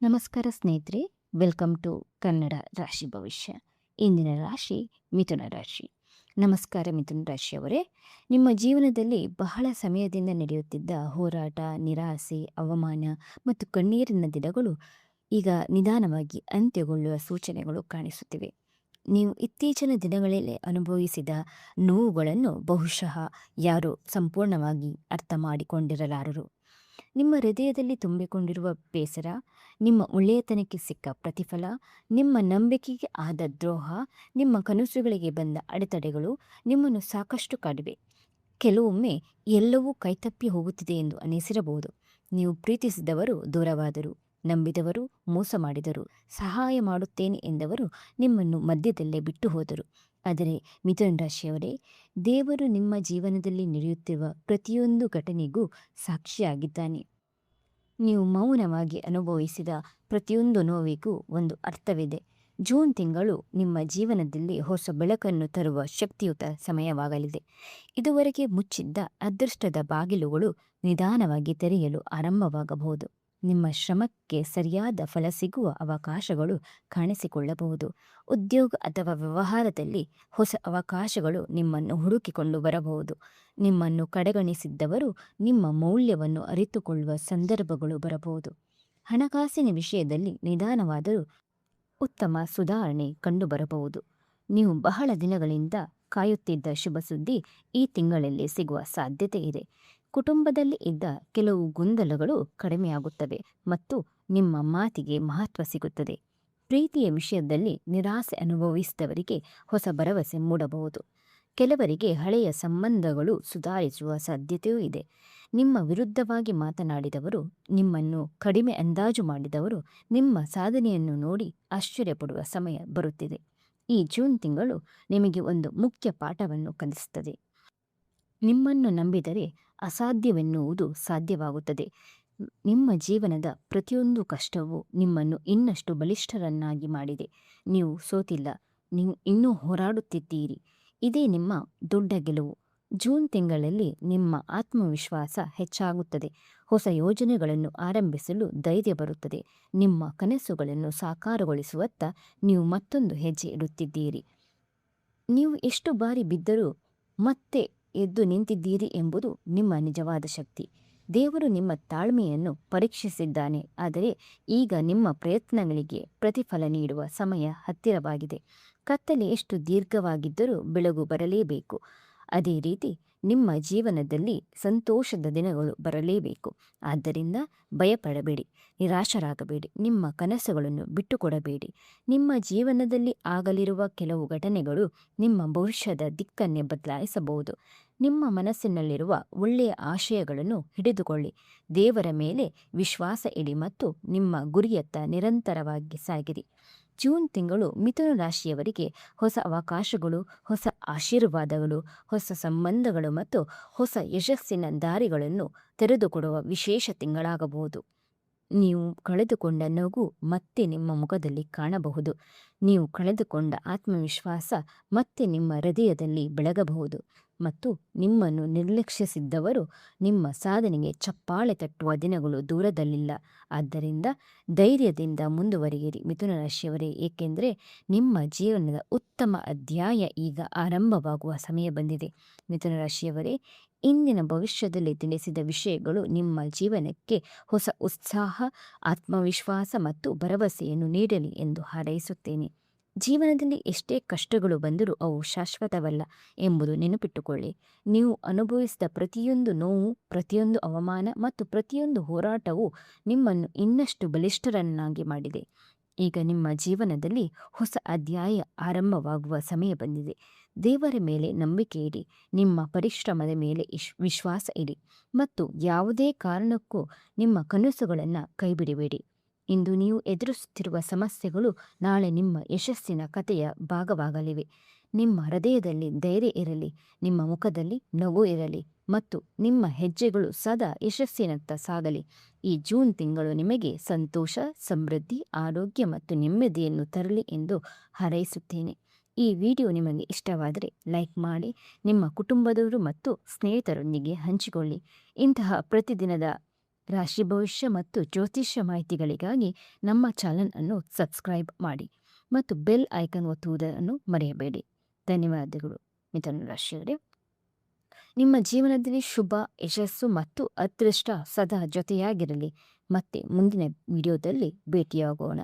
ನಮಸ್ಕಾರ ಸ್ನೇಹಿತರೆ, welcome to Kannada ರಾಶಿ ಭವಿಷ್ಯ. ಇಂದಿನ ರಾಶಿ ಮಿಥುನ ರಾಶಿ. ನಮಸ್ಕಾರ ಮಿಥುನ ರಾಶಿಯವರೇ, ನಿಮ್ಮ ಜೀವನದಲ್ಲಿ ಬಹಳ ಸಮಯದಿಂದ ನಡೆಯುತ್ತಿದ್ದ ಹೋರಾಟ, ನಿರಾಸೆ, ಅವಮಾನ ಮತ್ತು ಕಣ್ಣೀರಿನ ದಿನಗಳು ಈಗ ನಿಧಾನವಾಗಿ ಅಂತ್ಯಗೊಳ್ಳುವ ಸೂಚನೆಗಳು ಕಾಣಿಸುತ್ತಿವೆ. ನೀವು ಇತ್ತೀಚಿನ ದಿನಗಳಲ್ಲಿ ಅನುಭವಿಸಿದ ನೋವುಗಳನ್ನು ಬಹುಶಃ ಯಾರೂ ಸಂಪೂರ್ಣವಾಗಿ ಅರ್ಥ ಮಾಡಿಕೊಂಡಿರಲಾರರು. ನಿಮ್ಮ ಹೃದಯದಲ್ಲಿ ತುಂಬಿಕೊಂಡಿರುವ ಬೇಸರ, ನಿಮ್ಮ ಒಳ್ಳೆಯತನಕ್ಕೆ ಸಿಕ್ಕ ಪ್ರತಿಫಲ, ನಿಮ್ಮ ನಂಬಿಕೆಗೆ ಆದ ದ್ರೋಹ, ನಿಮ್ಮ ಕನಸುಗಳಿಗೆ ಬಂದ ಅಡೆತಡೆಗಳು ನಿಮ್ಮನ್ನು ಸಾಕಷ್ಟು ಕಾಡಿವೆ. ಕೆಲವೊಮ್ಮೆ ಎಲ್ಲವೂ ಕೈತಪ್ಪಿ ಹೋಗುತ್ತಿದೆ ಎಂದು ಅನಿಸಿರಬಹುದು. ನೀವು ಪ್ರೀತಿಸಿದವರು ದೂರವಾದರು, ನಂಬಿದವರು ಮೋಸ ಮಾಡಿದರು, ಸಹಾಯ ಮಾಡುತ್ತೇನೆ ಎಂದವರು ನಿಮ್ಮನ್ನು ಮಧ್ಯದಲ್ಲೇ ಬಿಟ್ಟು ಹೋದರು. ಆದರೆ ಮಿಥುನ ರಾಶಿಯವರೇ, ದೇವರು ನಿಮ್ಮ ಜೀವನದಲ್ಲಿ ನಡೆಯುತ್ತಿರುವ ಪ್ರತಿಯೊಂದು ಘಟನೆಗೂ ಸಾಕ್ಷಿಯಾಗಿದ್ದಾನೆ. ನೀವು ಮೌನವಾಗಿ ಅನುಭವಿಸಿದ ಪ್ರತಿಯೊಂದು ನೋವಿಗೂ ಒಂದು ಅರ್ಥವಿದೆ. ಜೂನ್ ತಿಂಗಳು ನಿಮ್ಮ ಜೀವನದಲ್ಲಿ ಹೊಸ ಬೆಳಕನ್ನು ತರುವ ಶಕ್ತಿಯುತ ಸಮಯವಾಗಲಿದೆ. ಇದುವರೆಗೆ ಮುಚ್ಚಿದ್ದ ಅದೃಷ್ಟದ ಬಾಗಿಲುಗಳು ನಿಧಾನವಾಗಿ ತೆರೆಯಲು ಆರಂಭವಾಗಬಹುದು. ನಿಮ್ಮ ಶ್ರಮಕ್ಕೆ ಸರಿಯಾದ ಫಲ ಸಿಗುವ ಅವಕಾಶಗಳು ಕಾಣಿಸಿಕೊಳ್ಳಬಹುದು. ಉದ್ಯೋಗ ಅಥವಾ ವ್ಯವಹಾರದಲ್ಲಿ ಹೊಸ ಅವಕಾಶಗಳು ನಿಮ್ಮನ್ನು ಹುಡುಕಿಕೊಂಡು ಬರಬಹುದು. ನಿಮ್ಮನ್ನು ಕಡೆಗಣಿಸಿದ್ದವರು ನಿಮ್ಮ ಮೌಲ್ಯವನ್ನು ಅರಿತುಕೊಳ್ಳುವ ಸಂದರ್ಭಗಳು ಬರಬಹುದು. ಹಣಕಾಸಿನ ವಿಷಯದಲ್ಲಿ ನಿಧಾನವಾದರೂ ಉತ್ತಮ ಸುಧಾರಣೆ ಕಂಡುಬರಬಹುದು. ನೀವು ಬಹಳ ದಿನಗಳಿಂದ ಕಾಯುತ್ತಿದ್ದ ಶುಭ ಸುದ್ದಿ ಈ ತಿಂಗಳಲ್ಲಿ ಸಿಗುವ ಸಾಧ್ಯತೆ ಇದೆ. ಕುಟುಂಬದಲ್ಲಿ ಇದ್ದ ಕೆಲವು ಗೊಂದಲಗಳು ಕಡಿಮೆಯಾಗುತ್ತವೆ ಮತ್ತು ನಿಮ್ಮ ಮಾತಿಗೆ ಮಹತ್ವ ಸಿಗುತ್ತದೆ. ಪ್ರೀತಿಯ ವಿಷಯದಲ್ಲಿ ನಿರಾಸೆ ಅನುಭವಿಸಿದವರಿಗೆ ಹೊಸ ಭರವಸೆ ಮೂಡಬಹುದು. ಕೆಲವರಿಗೆ ಹಳೆಯ ಸಂಬಂಧಗಳು ಸುಧಾರಿಸುವ ಸಾಧ್ಯತೆಯೂ ಇದೆ. ನಿಮ್ಮ ವಿರುದ್ಧವಾಗಿ ಮಾತನಾಡಿದವರು, ನಿಮ್ಮನ್ನು ಕಡಿಮೆ ಅಂದಾಜು ಮಾಡಿದವರು ನಿಮ್ಮ ಸಾಧನೆಯನ್ನು ನೋಡಿ ಆಶ್ಚರ್ಯಪಡುವ ಸಮಯ ಬರುತ್ತಿದೆ. ಈ ಜೂನ್ ತಿಂಗಳು ನಿಮಗೆ ಒಂದು ಮುಖ್ಯ ಪಾಠವನ್ನು ಕಲಿಸುತ್ತದೆ. ನಿಮ್ಮನ್ನು ನಂಬಿದರೆ ಅಸಾಧ್ಯವೆನ್ನುವುದು ಸಾಧ್ಯವಾಗುತ್ತದೆ. ನಿಮ್ಮ ಜೀವನದ ಪ್ರತಿಯೊಂದು ಕಷ್ಟವೂ ನಿಮ್ಮನ್ನು ಇನ್ನಷ್ಟು ಬಲಿಷ್ಠರನ್ನಾಗಿ ಮಾಡಿದೆ. ನೀವು ಸೋತಿಲ್ಲ, ನೀವು ಇನ್ನೂ ಹೋರಾಡುತ್ತಿದ್ದೀರಿ. ಇದೇ ನಿಮ್ಮ ದೊಡ್ಡ ಗೆಲುವು. ಜೂನ್ ತಿಂಗಳಲ್ಲಿ ನಿಮ್ಮ ಆತ್ಮವಿಶ್ವಾಸ ಹೆಚ್ಚಾಗುತ್ತದೆ. ಹೊಸ ಯೋಜನೆಗಳನ್ನು ಆರಂಭಿಸಲು ಧೈರ್ಯ ಬರುತ್ತದೆ. ನಿಮ್ಮ ಕನಸುಗಳನ್ನು ಸಾಕಾರಗೊಳಿಸುವತ್ತ ನೀವು ಮತ್ತೊಂದು ಹೆಜ್ಜೆ ಇಡುತ್ತಿದ್ದೀರಿ. ನೀವು ಎಷ್ಟು ಬಾರಿ ಬಿದ್ದರೂ ಮತ್ತೆ ಎದ್ದು ನಿಂತಿದ್ದೀರಿ ಎಂಬುದು ನಿಮ್ಮ ನಿಜವಾದ ಶಕ್ತಿ. ದೇವರು ನಿಮ್ಮ ತಾಳ್ಮೆಯನ್ನು ಪರೀಕ್ಷಿಸಿದ್ದಾನೆ, ಆದರೆ ಈಗ ನಿಮ್ಮ ಪ್ರಯತ್ನಗಳಿಗೆ ಪ್ರತಿಫಲ ನೀಡುವ ಸಮಯ ಹತ್ತಿರವಾಗಿದೆ. ಕತ್ತಲೆ ಎಷ್ಟು ದೀರ್ಘವಾಗಿದ್ದರೂ ಬೆಳಗು ಬರಲೇಬೇಕು. ಅದೇ ರೀತಿ ನಿಮ್ಮ ಜೀವನದಲ್ಲಿ ಸಂತೋಷದ ದಿನಗಳು ಬರಲೇಬೇಕು. ಆದ್ದರಿಂದ ಭಯಪಡಬೇಡಿ, ನಿರಾಶರಾಗಬೇಡಿ, ನಿಮ್ಮ ಕನಸುಗಳನ್ನು ಬಿಟ್ಟುಕೊಡಬೇಡಿ. ನಿಮ್ಮ ಜೀವನದಲ್ಲಿ ಆಗಲಿರುವ ಕೆಲವು ಘಟನೆಗಳು ನಿಮ್ಮ ಭವಿಷ್ಯದ ದಿಕ್ಕನ್ನೇ ಬದಲಾಯಿಸಬಹುದು. ನಿಮ್ಮ ಮನಸ್ಸಿನಲ್ಲಿರುವ ಒಳ್ಳೆಯ ಆಶಯಗಳನ್ನು ಹಿಡಿದುಕೊಳ್ಳಿ. ದೇವರ ಮೇಲೆ ವಿಶ್ವಾಸ ಇಡಿ ಮತ್ತು ನಿಮ್ಮ ಗುರಿಯತ್ತ ನಿರಂತರವಾಗಿ ಸಾಗಿರಿ. ಜೂನ್ ತಿಂಗಳು ಮಿಥುನ ರಾಶಿಯವರಿಗೆ ಹೊಸ ಅವಕಾಶಗಳು, ಹೊಸ ಆಶೀರ್ವಾದಗಳು, ಹೊಸ ಸಂಬಂಧಗಳು ಮತ್ತು ಹೊಸ ಯಶಸ್ಸಿನ ದಾರಿಗಳನ್ನು ತೆರೆದುಕೊಡುವ ವಿಶೇಷ ತಿಂಗಳಾಗಬಹುದು. ನೀವು ಕಳೆದುಕೊಂಡ ನಗು ಮತ್ತೆ ನಿಮ್ಮ ಮುಖದಲ್ಲಿ ಕಾಣಬಹುದು. ನೀವು ಕಳೆದುಕೊಂಡ ಆತ್ಮವಿಶ್ವಾಸ ಮತ್ತೆ ನಿಮ್ಮ ಹೃದಯದಲ್ಲಿ ಬೆಳಗಬಹುದು ಮತ್ತು ನಿಮ್ಮನ್ನು ನಿರ್ಲಕ್ಷಿಸಿದ್ದವರು ನಿಮ್ಮ ಸಾಧನೆಗೆ ಚಪ್ಪಾಳೆ ತಟ್ಟುವ ದಿನಗಳು ದೂರದಲ್ಲಿಲ್ಲ. ಆದ್ದರಿಂದ ಧೈರ್ಯದಿಂದ ಮುಂದುವರಿಯಿರಿ ಮಿಥುನ ರಾಶಿಯವರೇ, ಏಕೆಂದರೆ ನಿಮ್ಮ ಜೀವನದ ಉತ್ತಮ ಅಧ್ಯಾಯ ಈಗ ಆರಂಭವಾಗುವ ಸಮಯ ಬಂದಿದೆ. ಮಿಥುನ ರಾಶಿಯವರೇ, ಇಂದಿನ ಭವಿಷ್ಯದಲ್ಲಿ ತಿಳಿಸಿದ ವಿಷಯಗಳು ನಿಮ್ಮ ಜೀವನಕ್ಕೆ ಹೊಸ ಉತ್ಸಾಹ, ಆತ್ಮವಿಶ್ವಾಸ ಮತ್ತು ಭರವಸೆಯನ್ನು ನೀಡಲಿ ಎಂದು ಹಾರೈಸುತ್ತೇನೆ. ಜೀವನದಲ್ಲಿ ಎಷ್ಟೇ ಕಷ್ಟಗಳು ಬಂದರೂ ಅವು ಶಾಶ್ವತವಲ್ಲ ಎಂಬುದು ನೆನಪಿಟ್ಟುಕೊಳ್ಳಿ. ನೀವು ಅನುಭವಿಸಿದ ಪ್ರತಿಯೊಂದು ನೋವು, ಪ್ರತಿಯೊಂದು ಅವಮಾನ ಮತ್ತು ಪ್ರತಿಯೊಂದು ಹೋರಾಟವು ನಿಮ್ಮನ್ನು ಇನ್ನಷ್ಟು ಬಲಿಷ್ಠರನ್ನಾಗಿ ಮಾಡಿದೆ. ಈಗ ನಿಮ್ಮ ಜೀವನದಲ್ಲಿ ಹೊಸ ಅಧ್ಯಾಯ ಆರಂಭವಾಗುವ ಸಮಯ ಬಂದಿದೆ. ದೇವರ ಮೇಲೆ ನಂಬಿಕೆ ಇಡಿ, ನಿಮ್ಮ ಪರಿಶ್ರಮದ ಮೇಲೆ ವಿಶ್ವಾಸ ಇಡಿ ಮತ್ತು ಯಾವುದೇ ಕಾರಣಕ್ಕೂ ನಿಮ್ಮ ಕನಸುಗಳನ್ನು ಕೈಬಿಡಬೇಡಿ. ಇಂದು ನೀವು ಎದುರಿಸುತ್ತಿರುವ ಸಮಸ್ಯೆಗಳು ನಾಳೆ ನಿಮ್ಮ ಯಶಸ್ಸಿನ ಕಥೆಯ ಭಾಗವಾಗಲಿವೆ. ನಿಮ್ಮ ಹೃದಯದಲ್ಲಿ ಧೈರ್ಯ ಇರಲಿ, ನಿಮ್ಮ ಮುಖದಲ್ಲಿ ನಗು ಇರಲಿ ಮತ್ತು ನಿಮ್ಮ ಹೆಜ್ಜೆಗಳು ಸದಾ ಯಶಸ್ಸಿನತ್ತ ಸಾಗಲಿ. ಈ ಜೂನ್ ತಿಂಗಳು ನಿಮಗೆ ಸಂತೋಷ, ಸಮೃದ್ಧಿ, ಆರೋಗ್ಯ ಮತ್ತು ನೆಮ್ಮದಿಯನ್ನು ತರಲಿ ಎಂದು ಹಾರೈಸುತ್ತೇನೆ. ಈ ವಿಡಿಯೋ ನಿಮಗೆ ಇಷ್ಟವಾದರೆ ಲೈಕ್ ಮಾಡಿ, ನಿಮ್ಮ ಕುಟುಂಬದವರು ಮತ್ತು ಸ್ನೇಹಿತರೊಂದಿಗೆ ಹಂಚಿಕೊಳ್ಳಿ. ಇಂತಹ ಪ್ರತಿದಿನದ ರಾಶಿ ಭವಿಷ್ಯ ಮತ್ತು ಜ್ಯೋತಿಷ್ಯ ಮಾಹಿತಿಗಳಿಗಾಗಿ ನಮ್ಮ ಚಾನಲ್ ಅನ್ನು ಸಬ್ಸ್ಕ್ರೈಬ್ ಮಾಡಿ ಮತ್ತು ಬೆಲ್ ಐಕನ್ ಒತ್ತುವುದನ್ನು ಮರೆಯಬೇಡಿ. ಧನ್ಯವಾದಗಳು ಮಿಥುನ ರಾಶಿಯವರೇ. ನಿಮ್ಮ ಜೀವನದಲ್ಲಿ ಶುಭ, ಯಶಸ್ಸು ಮತ್ತು ಅದೃಷ್ಟ ಸದಾ ಜೊತೆಯಾಗಿರಲಿ. ಮತ್ತೆ ಮುಂದಿನ ವಿಡಿಯೋದಲ್ಲಿ ಭೇಟಿಯಾಗೋಣ.